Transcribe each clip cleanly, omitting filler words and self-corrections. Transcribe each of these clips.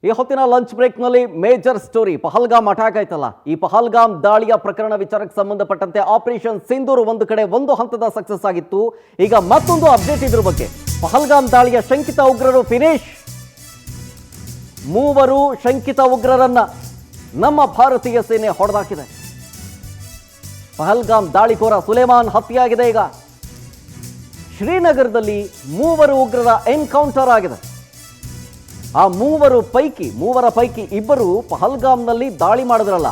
ಈ ಹೊತ್ತಿನ ಲಂಚ್ ಬ್ರೇಕ್ನಲ್ಲಿ ಮೇಜರ್ ಸ್ಟೋರಿ ಪಹಲ್ಗಾಮ್ ಅಟ್ಯಾಕ್ ಆಯ್ತಲ್ಲ. ಈ ಪಹಲ್ಗಾಮ್ ದಾಳಿಯ ಪ್ರಕರಣ ವಿಚಾರಕ್ಕೆ ಸಂಬಂಧಪಟ್ಟಂತೆ ಆಪರೇಷನ್ ಸಿಂಧೂರ್ ಒಂದು ಕಡೆ ಒಂದು ಹಂತದ ಸಕ್ಸಸ್ ಆಗಿತ್ತು. ಈಗ ಮತ್ತೊಂದು ಅಪ್ಡೇಟ್ ಇದ್ರ ಬಗ್ಗೆ. ಪಹಲ್ಗಾಮ್ ದಾಳಿಯ ಶಂಕಿತ ಉಗ್ರರು ಫಿನಿಶ್. ಮೂವರು ಶಂಕಿತ ಉಗ್ರರನ್ನ ನಮ್ಮ ಭಾರತೀಯ ಸೇನೆ ಹೊಡೆದಾಕಿದೆ. ಪಹಲ್ಗಾಮ್ ದಾಳಿಕೋರ ಸುಲೇಮಾನ್ ಹತ್ಯೆಯಾಗಿದೆ. ಈಗ ಶ್ರೀನಗರದಲ್ಲಿ ಮೂವರು ಉಗ್ರರ ಎನ್ಕೌಂಟರ್ ಆಗಿದೆ. ಆ ಮೂವರ ಪೈಕಿ ಇಬ್ಬರು ಪಹಲ್ಗಾಮ್ನಲ್ಲಿ ದಾಳಿ ಮಾಡಿದ್ರಲ್ಲ,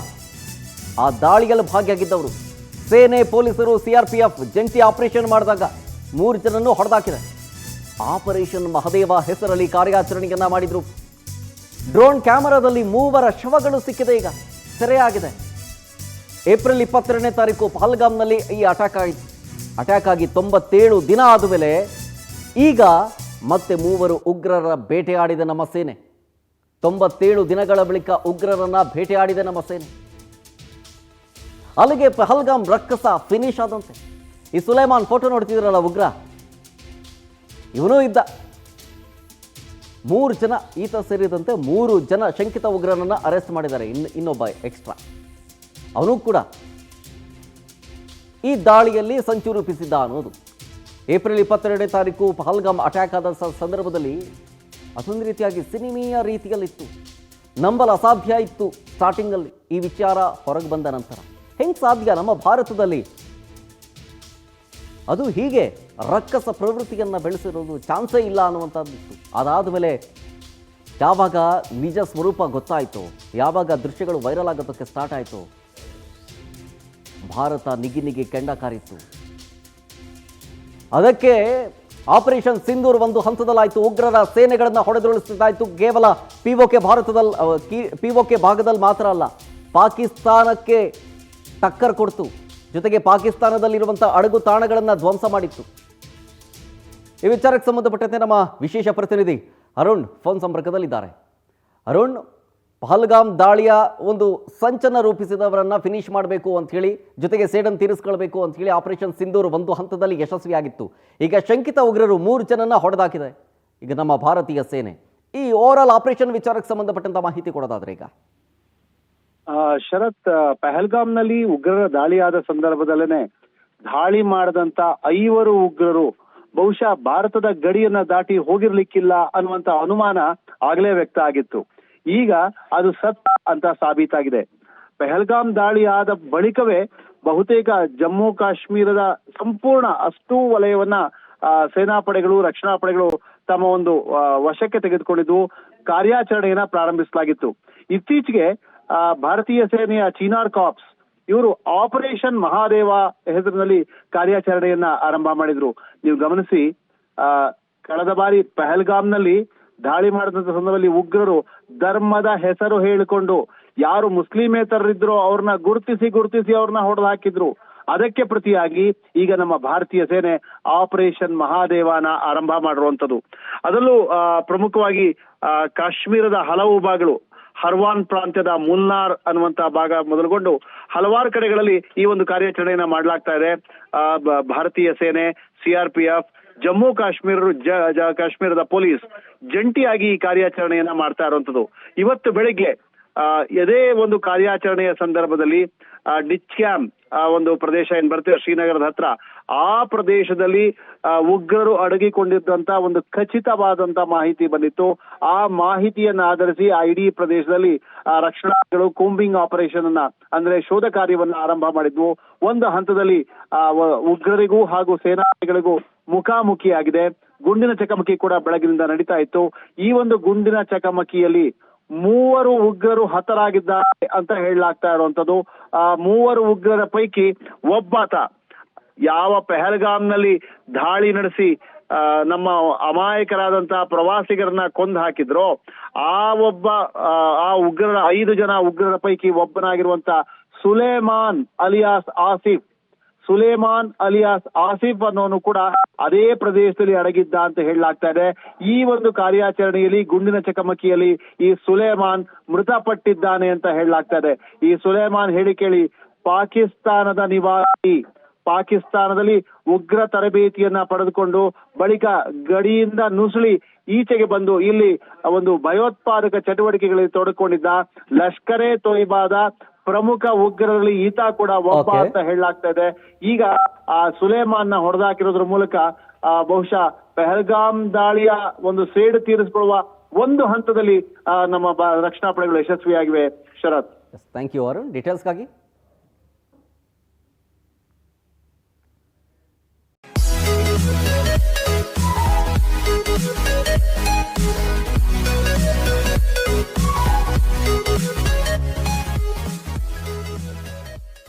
ಆ ದಾಳಿಯಲ್ಲಿ ಭಾಗಿಯಾಗಿದ್ದವರು. ಸೇನೆ, ಪೊಲೀಸರು, ಸಿಆರ್ಪಿಎಫ್ ಜಂಟಿ ಆಪರೇಷನ್ ಮಾಡಿದಾಗ 3 ಜನನ್ನು ಹೊಡೆದಾಕಿದೆ. ಆಪರೇಷನ್ ಮಹದೇವ ಹೆಸರಲ್ಲಿ ಕಾರ್ಯಾಚರಣೆಯನ್ನ ಮಾಡಿದ್ರು. ಡ್ರೋನ್ ಕ್ಯಾಮೆರಾದಲ್ಲಿ 3 ಶವಗಳು ಸಿಕ್ಕಿದೆ. ಈಗ ಸೆರೆಯಾಗಿದೆ. ಏಪ್ರಿಲ್ 22ನೇ ತಾರೀಕು ಪಹಲ್ಗಾಮ್ನಲ್ಲಿ ಈ ಅಟ್ಯಾಕ್ ಆಯಿತು. ಅಟ್ಯಾಕ್ ಆಗಿ 97 ದಿನ ಆದ ಮೇಲೆ ಈಗ ಮತ್ತೆ 3 ಉಗ್ರರ ಬೇಟೆಯಾಡಿದ ನಮ್ಮ ಸೇನೆ. 97 ದಿನಗಳ ಬಳಿಕ ಉಗ್ರರನ್ನ ಬೇಟೆಯಾಡಿದೆ ನಮ್ಮ ಸೇನೆ. ಅಲ್ಲಿಗೆ ಪಹಲ್ಗಾಮ್ ರಕ್ಕಸ ಫಿನಿಶ್ ಆದಂತೆ. ಈ ಸುಲೈಮಾನ್ ಫೋಟೋ ನೋಡ್ತಿದ್ರಲ್ಲ, ಉಗ್ರ ಇವನೂ ಇದ್ದ. 3 ಜನ, ಈತ ಸೇರಿದಂತೆ 3 ಜನ ಶಂಕಿತ ಉಗ್ರರನ್ನ ಅರೆಸ್ಟ್ ಮಾಡಿದ್ದಾರೆ. ಇನ್ನೊಬ್ಬ ಎಕ್ಸ್ಟ್ರಾ, ಅವನು ಕೂಡ ಈ ದಾಳಿಯಲ್ಲಿ ಸಂಚು ರೂಪಿಸಿದ್ದ ಅನ್ನೋದು. ಏಪ್ರಿಲ್ 22ನೇ ತಾರೀಕು ಪಹಲ್ಗಾಮ್ ಅಟ್ಯಾಕ್ ಆದ ಸಂದರ್ಭದಲ್ಲಿ ಅದೊಂದು ರೀತಿಯಾಗಿ ಸಿನಿಮೀಯ ರೀತಿಯಲ್ಲಿತ್ತು. ನಂಬಲು ಅಸಾಧ್ಯ ಇತ್ತು ಸ್ಟಾರ್ಟಿಂಗಲ್ಲಿ. ಈ ವಿಚಾರ ಹೊರಗೆ ಬಂದ ನಂತರ ಹೆಂಗೆ ಸಾಧ್ಯ ನಮ್ಮ ಭಾರತದಲ್ಲಿ ಅದು ಹೀಗೆ ರಕ್ಕಸ ಪ್ರವೃತ್ತಿಯನ್ನು ಬೆಳೆಸಿರೋದು? ಚಾನ್ಸೇ ಇಲ್ಲ ಅನ್ನುವಂಥದ್ದಿತ್ತು. ಅದಾದ ಮೇಲೆ ಯಾವಾಗ ನಿಜ ಸ್ವರೂಪ ಗೊತ್ತಾಯಿತು, ಯಾವಾಗ ದೃಶ್ಯಗಳು ವೈರಲ್ ಆಗೋದಕ್ಕೆ ಸ್ಟಾರ್ಟ್ ಆಯಿತು, ಭಾರತ ನಿಗಿ ಕೆಂಡ ಕಾರಿತ್ತು. ಅದಕ್ಕೆ ಆಪರೇಷನ್ ಸಿಂಧೂರ್ ಒಂದು ಹಂತದಲ್ಲಾಯಿತು. ಉಗ್ರರ ಸೇನೆಗಳನ್ನು ಹೊಡೆದುರುಳಿಸಿದ್ದಾಯಿತು. ಕೇವಲ ಪಿಒಕೆ ಭಾಗದಲ್ಲಿ ಮಾತ್ರ ಅಲ್ಲ, ಪಾಕಿಸ್ತಾನಕ್ಕೆ ಟಕ್ಕರ್ ಕೊಡ್ತು. ಜೊತೆಗೆ ಪಾಕಿಸ್ತಾನದಲ್ಲಿರುವಂಥ ಅಡಗು ತಾಣಗಳನ್ನು ಧ್ವಂಸ ಮಾಡಿತ್ತು. ಈ ವಿಚಾರಕ್ಕೆ ಸಂಬಂಧಪಟ್ಟಂತೆ ನಮ್ಮ ವಿಶೇಷ ಪ್ರತಿನಿಧಿ ಅರುಣ್ ಫೋನ್ ಸಂಪರ್ಕದಲ್ಲಿದ್ದಾರೆ. ಅರುಣ್, ಪಹಲ್ಗಾಮ್ ದಾಳಿಯ ಒಂದು ಸಂಚನ ರೂಪಿಸಿದವರನ್ನ ಫಿನಿಶ್ ಮಾಡಬೇಕು ಅಂತ ಹೇಳಿ, ಜೊತೆಗೆ ಸೇಡನ್ನು ತೀರಿಸ್ಕೊಳ್ಬೇಕು ಅಂತ ಹೇಳಿ ಆಪರೇಷನ್ ಸಿಂಧೂರ್ ಒಂದು ಹಂತದಲ್ಲಿ ಯಶಸ್ವಿಯಾಗಿತ್ತು. ಈಗ ಶಂಕಿತ ಉಗ್ರರು 3 ಜನನ್ನ ಹೊಡೆದಾಕಿದೆ ಈಗ ನಮ್ಮ ಭಾರತೀಯ ಸೇನೆ. ಈ ಓವರ್ ಆಲ್ ಆಪರೇಷನ್ ವಿಚಾರಕ್ಕೆ ಸಂಬಂಧಪಟ್ಟಂತ ಮಾಹಿತಿ ಕೊಡೋದಾದ್ರೆ ಈಗ ಶರತ್, ಪಹಲ್ಗಾಮ್ನಲ್ಲಿ ಉಗ್ರರ ದಾಳಿಯಾದ ಸಂದರ್ಭದಲ್ಲೇನೆ ದಾಳಿ ಮಾಡದಂತ 5 ಉಗ್ರರು ಬಹುಶಃ ಭಾರತದ ಗಡಿಯನ್ನ ದಾಟಿ ಹೋಗಿರ್ಲಿಕ್ಕಿಲ್ಲ ಅನ್ನುವಂತ ಅನುಮಾನ ಆಗ್ಲೇ ವ್ಯಕ್ತ ಆಗಿತ್ತು. ಈಗ ಅದು ಸತ್ಯ ಅಂತ ಸಾಬೀತಾಗಿದೆ. ಪಹಲ್ಗಾಮ್ ದಾಳಿ ಆದ ಬಳಿಕವೇ ಬಹುತೇಕ ಜಮ್ಮು ಕಾಶ್ಮೀರದ ಸಂಪೂರ್ಣ ಅಷ್ಟೂ ವಲಯವನ್ನ ಸೇನಾಪಡೆಗಳು, ರಕ್ಷಣಾ ಪಡೆಗಳು ತಮ್ಮ ಒಂದು ವಶಕ್ಕೆ ತೆಗೆದುಕೊಂಡಿದ್ದು ಕಾರ್ಯಾಚರಣೆಯನ್ನ ಪ್ರಾರಂಭಿಸಲಾಗಿತ್ತು. ಇತ್ತೀಚೆಗೆ ಭಾರತೀಯ ಸೇನೆಯ ಚಿನಾರ್ ಕಾರ್ಪ್ಸ್ ಇವರು ಆಪರೇಷನ್ ಮಹಾದೇವ ಹೆಸರಿನಲ್ಲಿ ಕಾರ್ಯಾಚರಣೆಯನ್ನ ಆರಂಭ ಮಾಡಿದ್ರು. ನೀವು ಗಮನಿಸಿ, ಕಳೆದ ಬಾರಿ ಪಹಲ್ಗಾಮ್ನಲ್ಲಿ ದಾಳಿ ಮಾಡಿದಂತ ಸಂದರ್ಭದಲ್ಲಿ ಉಗ್ರರು ಧರ್ಮದ ಹೆಸರು ಹೇಳಿಕೊಂಡು ಯಾರು ಮುಸ್ಲಿಮೇತರರಿದ್ರೋ ಅವ್ರನ್ನ ಗುರುತಿಸಿ ಅವ್ರನ್ನ ಹೊಡೆದು ಹಾಕಿದ್ರು. ಅದಕ್ಕೆ ಪ್ರತಿಯಾಗಿ ಈಗ ನಮ್ಮ ಭಾರತೀಯ ಸೇನೆ ಆಪರೇಷನ್ ಮಹಾದೇವನ ಆರಂಭ ಮಾಡಿರುವಂತದ್ದು. ಅದರಲ್ಲೂ ಪ್ರಮುಖವಾಗಿ ಕಾಶ್ಮೀರದ ಹಲವು ಭಾಗಗಳು, ಹರ್ವಾನ್ ಪ್ರಾಂತ್ಯದ ಮುನ್ನಾರ್ ಅನ್ನುವಂತ ಭಾಗ ಮೊದಲುಗೊಂಡು ಹಲವಾರು ಕಡೆಗಳಲ್ಲಿ ಈ ಒಂದು ಕಾರ್ಯಾಚರಣೆಯನ್ನ ಮಾಡಲಾಗ್ತಾ ಇದೆ. ಭಾರತೀಯ ಸೇನೆ, ಸಿಆರ್ಪಿಎಫ್, ಜಮ್ಮು ಕಾಶ್ಮೀರದ ಪೊಲೀಸ್ ಜಂಟಿಯಾಗಿ ಈ ಕಾರ್ಯಾಚರಣೆಯನ್ನ ಮಾಡ್ತಾ ಇರುವಂತದ್ದು. ಇವತ್ತು ಬೆಳಿಗ್ಗೆ ಇದೇ ಒಂದು ಕಾರ್ಯಾಚರಣೆಯ ಸಂದರ್ಭದಲ್ಲಿ ಡಿಚ್ಕ್ಯಾಮ್ ಒಂದು ಪ್ರದೇಶ ಏನ್ ಬರ್ತೇವೆ ಶ್ರೀನಗರದ ಹತ್ರ, ಆ ಪ್ರದೇಶದಲ್ಲಿ ಉಗ್ರರು ಅಡಗಿಕೊಂಡಿದ್ದಂತ ಒಂದು ಖಚಿತವಾದಂತ ಮಾಹಿತಿ ಬಂದಿತ್ತು. ಆ ಮಾಹಿತಿಯನ್ನ ಆಧರಿಸಿ ಆ ಇಡೀ ಪ್ರದೇಶದಲ್ಲಿ ರಕ್ಷಣಾಗಳು ಕೂಂಬಿಂಗ್ ಆಪರೇಷನ್ ಅನ್ನ, ಅಂದ್ರೆ ಶೋಧ ಕಾರ್ಯವನ್ನ ಆರಂಭ ಮಾಡಿದ್ವು. ಒಂದು ಹಂತದಲ್ಲಿ ಉಗ್ರರಿಗೂ ಹಾಗೂ ಸೇನಾಪಡೆಗಳಿಗೂ ಮುಖಾಮುಖಿಯಾಗಿದೆ. ಗುಂಡಿನ ಚಕಮಕಿ ಕೂಡ ಬೆಳಗಿನಿಂದ ನಡೀತಾ ಇತ್ತು. ಈ ಒಂದು ಗುಂಡಿನ ಚಕಮಕಿಯಲ್ಲಿ 3 ಉಗ್ರರು ಹತರಾಗಿದ್ದಾರೆ ಅಂತ ಹೇಳಲಾಗ್ತಾ ಇರುವಂತದ್ದು. 3 ಉಗ್ರರ ಪೈಕಿ ಒಬ್ಬಾತ ಯಾವ ಪಹಲ್ಗಾಮ್ನಲ್ಲಿ ದಾಳಿ ನಡೆಸಿ ನಮ್ಮ ಅಮಾಯಕರಾದಂತಹ ಪ್ರವಾಸಿಗರನ್ನ ಕೊಂದು ಹಾಕಿದ್ರು, ಆ ಉಗ್ರರ 5 ಜನ ಉಗ್ರರ ಪೈಕಿ ಒಬ್ಬನಾಗಿರುವಂತ ಸುಲೇಮಾನ್ ಅಲಿಯಾಸ್ ಆಸಿಫ್ ಅನ್ನೋನು ಕೂಡ ಅದೇ ಪ್ರದೇಶದಲ್ಲಿ ಅಡಗಿದ್ದ ಅಂತ ಹೇಳಲಾಗ್ತಾ ಇದೆ. ಈ ಒಂದು ಕಾರ್ಯಾಚರಣೆಯಲ್ಲಿ ಗುಂಡಿನ ಚಕಮಕಿಯಲ್ಲಿ ಈ ಸುಲೇಮಾನ್ ಮೃತಪಟ್ಟಿದ್ದಾನೆ ಅಂತ ಹೇಳಲಾಗ್ತಾ ಇದೆ. ಈ ಸುಲೇಮಾನ್ ಹೇಳಿ ಕೇಳಿ ಪಾಕಿಸ್ತಾನದ ನಿವಾಸಿ, ಪಾಕಿಸ್ತಾನದಲ್ಲಿ ಉಗ್ರ ತರಬೇತಿಯನ್ನ ಪಡೆದುಕೊಂಡು ಬಳಿಕ ಗಡಿಯಿಂದ ನುಸುಳಿ ಈಚೆಗೆ ಬಂದು ಇಲ್ಲಿ ಒಂದು ಭಯೋತ್ಪಾದಕ ಚಟುವಟಿಕೆಗಳಲ್ಲಿ ತೊಡಕೊಂಡಿದ್ದ ಲಷ್ಕರ್ ಎ ತೊಯ್ಬಾದ ಪ್ರಮುಖ ಉಗ್ರರಲ್ಲಿ ಈತ ಕೂಡ ಒಬ್ಬ Okay. ಅಂತ ಹೇಳಲಾಗ್ತಾ ಇದೆ. ಈಗ ಆ ಸುಲೇಮಾನ್ನ ಹೊಡೆದಾಕಿರೋದ್ರ ಮೂಲಕ ಬಹುಶಃ ಪಹಲ್ಗಾಮ್ ದಾಳಿಯ ಒಂದು ಸೇಡು ತೀರಿಸಿಕೊಳ್ಳುವ ಒಂದು ಹಂತದಲ್ಲಿ ನಮ್ಮ ರಕ್ಷಣಾ ಪಡೆಗಳು ಯಶಸ್ವಿಯಾಗಿವೆ. ಶರತ್, ಥ್ಯಾಂಕ್ ಯು ಅರುಣ್, ಡೀಟೇಲ್ಸ್ಗಾಗಿ.